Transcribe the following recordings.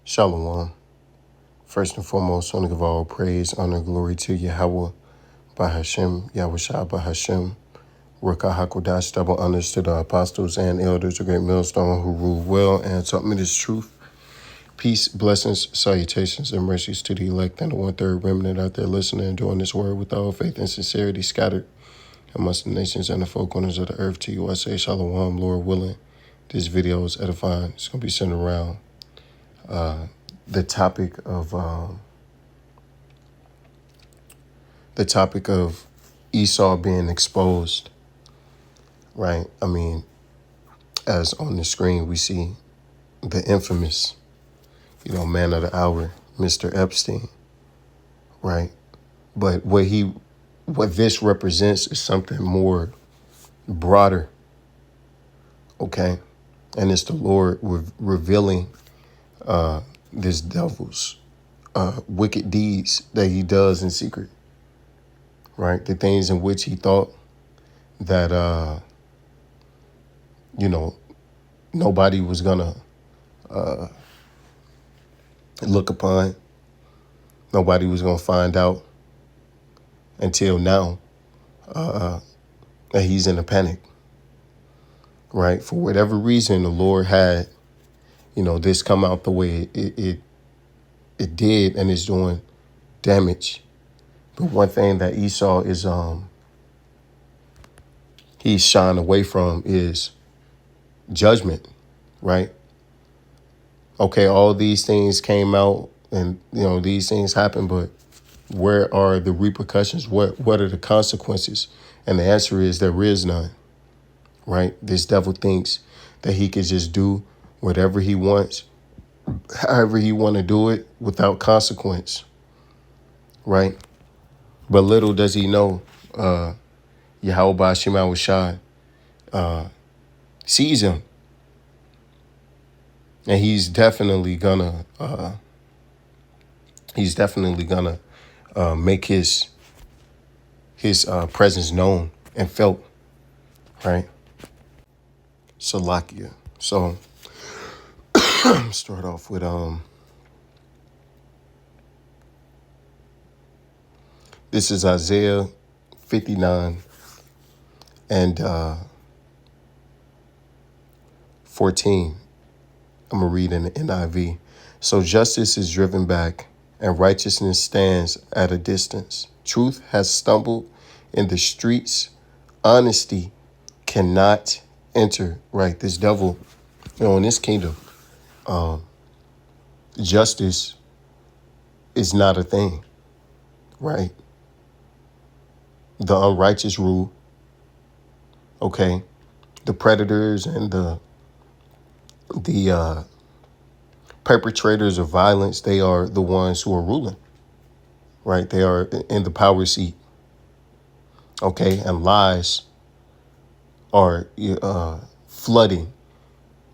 Shalom. First and foremost, I want to give all praise, honor, glory to Yahweh, Bahashem, Yahushua Bahashem, Ruka Hakodash, double honors to the apostles and elders, a great millstone who rule well and taught me this truth. Peace, blessings, salutations, and mercies to the elect and the one-third remnant out there listening and doing this word with all faith and sincerity scattered amongst the nations and the four corners of the earth. To you I say shalom, Lord willing. This video is edifying. It's going to be sent around. The topic of Esau being exposed, right? I mean, as on the screen we see the infamous, man of the hour, Mr. Epstein, right? But what this represents is something more broader, okay? And it's the Lord revealing this devil's wicked deeds that he does in secret, right? The things in which he thought that, nobody was gonna look upon, nobody was gonna find out until now, that he's in a panic, right? For whatever reason, the Lord had, this come out the way it did, and it's doing damage. But one thing that Esau is he's shying away from is judgment, right? Okay, all these things came out and, these things happened, but where are the repercussions? What are the consequences? And the answer is there is none, right? This devil thinks that he could just do whatever he wants, however he want to do it without consequence, right? But little does he know, Yahweh Shema Shai sees him. And he's definitely gonna make his presence known and felt, right? Salakia. So start off with this is Isaiah 59 and 14. I'm going to read in the NIV. So justice is driven back and righteousness stands at a distance. Truth has stumbled in the streets. Honesty cannot enter, right? This devil, in this kingdom, justice is not a thing, right? The unrighteous rule, okay? The predators and the perpetrators of violence, they are the ones who are ruling, right? They are in the power seat, okay? And lies are flooding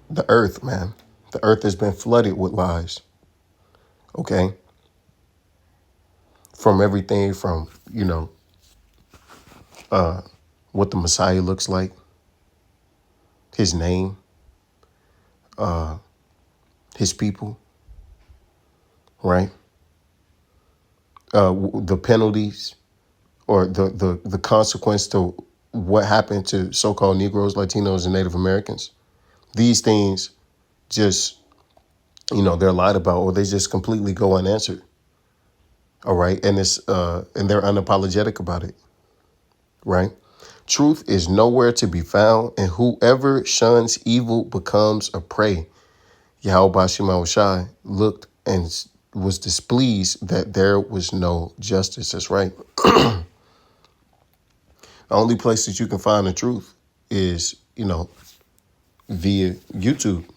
the earth, man. The earth has been flooded with lies, okay? From everything from, what the Messiah looks like, his name, his people, right? The penalties or the consequence to what happened to so-called Negroes, Latinos, and Native Americans. These things just, they're lied about, or they just completely go unanswered. All right. And and they're unapologetic about it. Right. Truth is nowhere to be found, and whoever shuns evil becomes a prey. Yahweh Shema Shai looked and was displeased that there was no justice. That's right. The only place that you can find the truth is, via YouTube,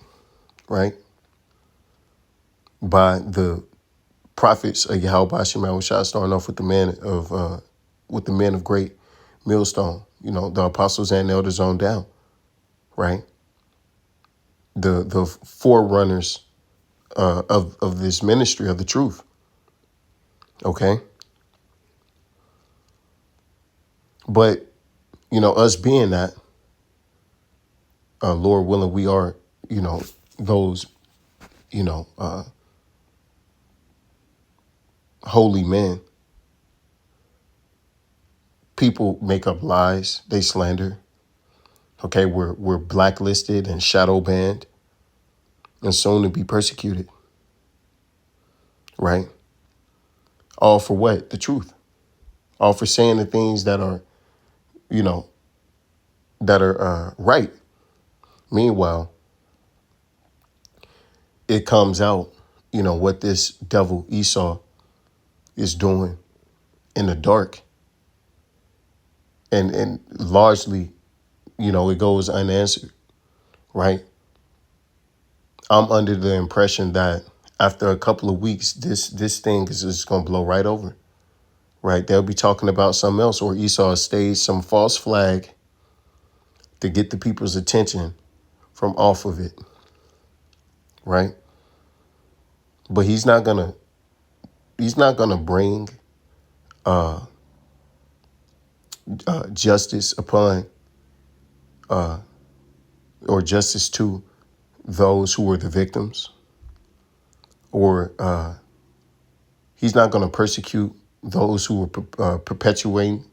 right? By the prophets of Yahweh Shema Shai, starting off with the men of great millstone, the apostles and elders on down, right? The forerunners of this ministry of the truth. Okay. But, us being that, Lord willing, we are, those, holy men. People make up lies. They slander. Okay, we're blacklisted and shadow banned and soon to be persecuted. Right? All for what? The truth. All for saying the things that are, you know, that are right. Meanwhile, it comes out, what this devil Esau is doing in the dark. And largely, it goes unanswered, right? I'm under the impression that after a couple of weeks, this thing is just going to blow right over, right? They'll be talking about something else, or Esau staged some false flag to get the people's attention from off of it, right? But he's not gonna bring justice upon or justice to those who were the victims, or he's not going to persecute those who were perpetuating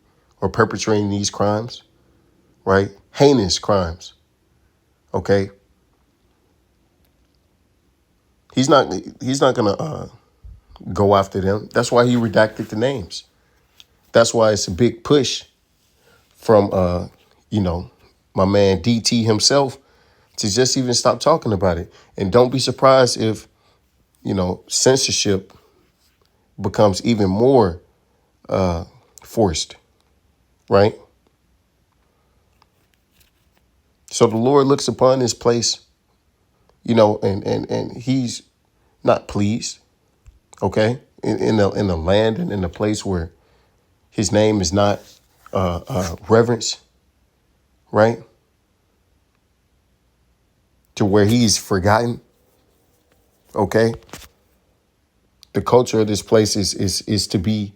or perpetrating these crimes, right? Heinous crimes. Okay. He's not going to go after them. That's why he redacted the names. That's why it's a big push from, my man DT himself to just even stop talking about it. And don't be surprised if, censorship becomes even more forced, right? So the Lord looks upon this place, and he's not pleased, okay? In the land and in the place where his name is not reverenced, right? To where he's forgotten, okay? The culture of this place is to be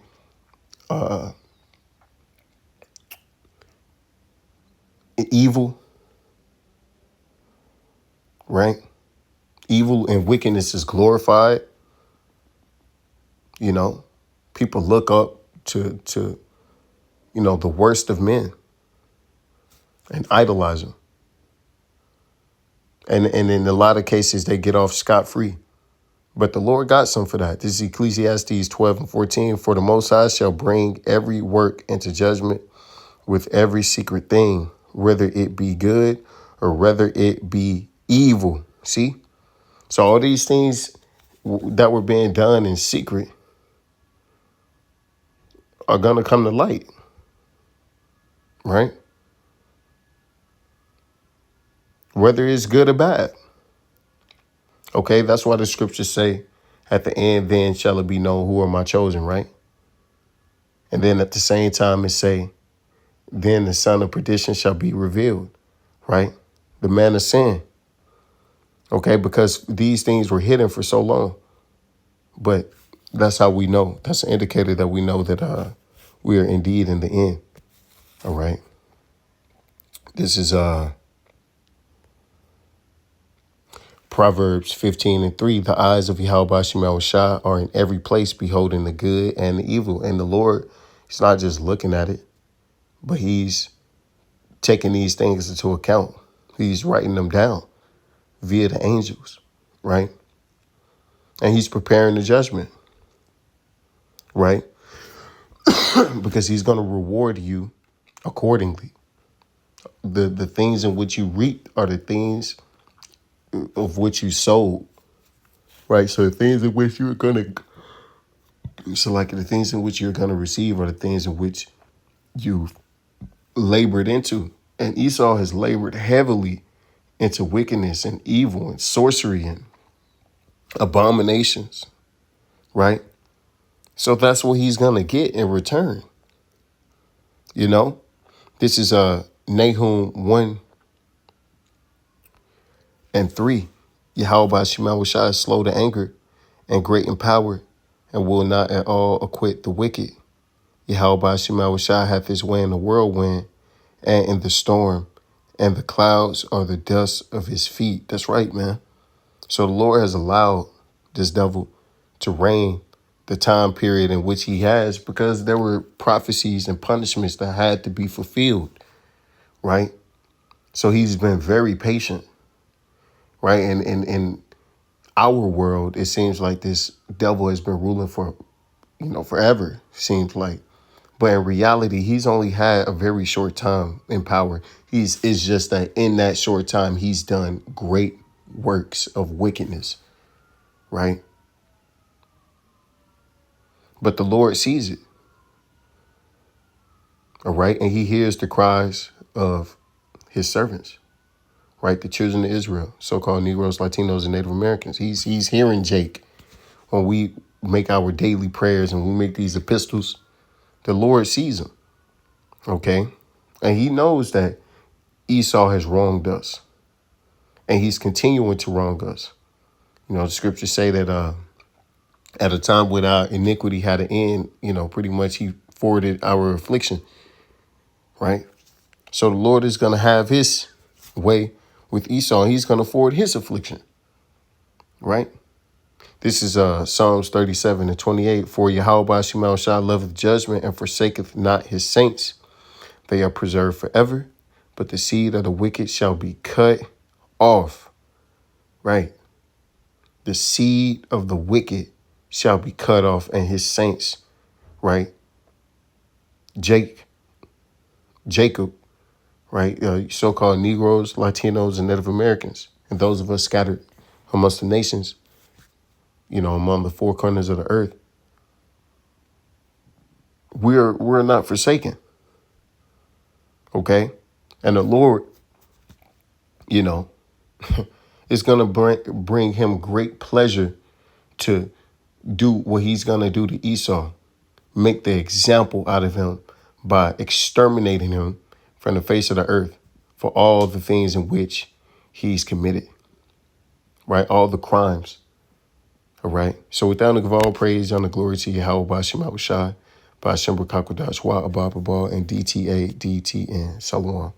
evil, right? Evil and wickedness is glorified. People look up to the worst of men and idolize them. And in a lot of cases, they get off scot-free. But the Lord got some for that. This is Ecclesiastes 12:14. For the Most High shall bring every work into judgment with every secret thing, whether it be good or whether it be evil. See? So all these things that were being done in secret are going to come to light, right? Whether it's good or bad. Okay, that's why the scriptures say, at the end, then shall it be known who are my chosen, right? And then at the same time, it say, then the son of perdition shall be revealed, right? The man of sin. Okay, because these things were hidden for so long. But that's how we know. That's an indicator that we know that we are indeed in the end. All right. This is Proverbs 15:3. The eyes of Yahweh Shemel Shah are in every place, beholding the good and the evil. And the Lord, he's not just looking at it, but he's taking these things into account. He's writing them down via the angels, right? And he's preparing the judgment, right? Because he's going to reward you accordingly. The things in which you reap are the things of which you sowed, right? So the things in which you're going to, the things in which you're going to receive are the things in which you've labored into. And Esau has labored heavily into wickedness and evil and sorcery and abominations, right? So that's what he's going to get in return. This is Nahum 1:3. Yahweh Shema Shai is slow to anger and great in power and will not at all acquit the wicked. Yahweh Shema Shai hath his way in the whirlwind and in the storm, and the clouds are the dust of his feet. That's right, man. So the Lord has allowed this devil to reign the time period in which he has, because there were prophecies and punishments that had to be fulfilled, right? So he's been very patient, right? And in our world, it seems like this devil has been ruling for, forever, seems like. But in reality, he's only had a very short time in power. It's just that in that short time, he's done great works of wickedness, right? But the Lord sees it, all right? And he hears the cries of his servants, right? The children of Israel, so-called Negroes, Latinos, and Native Americans. He's hearing Jake when we make our daily prayers and we make these epistles. The Lord sees them, okay? And he knows that Esau has wronged us, and he's continuing to wrong us. The scriptures say that at a time when our iniquity had an end, pretty much he forwarded our affliction, right? So the Lord is going to have his way with Esau. He's going to forward his affliction, right? This is Psalms 37:28. For Yahweh Shema Shah loveth judgment and forsaketh not his saints. They are preserved forever, but the seed of the wicked shall be cut off, right? The seed of the wicked shall be cut off, and his saints, right? Jacob, right? So-called Negroes, Latinos, and Native Americans, and those of us scattered amongst the nations, among the four corners of the earth. We're not forsaken, okay? And the Lord, is going to bring him great pleasure to do what he's going to do to Esau, make the example out of him by exterminating him from the face of the earth for all the things in which he's committed, right? All the crimes, all right? So with that, I give all praise and the glory to Yahweh, Bashim Abushai, Bashim Bakakwadash, Wa Ababa, and DTA, DTN. Shalom.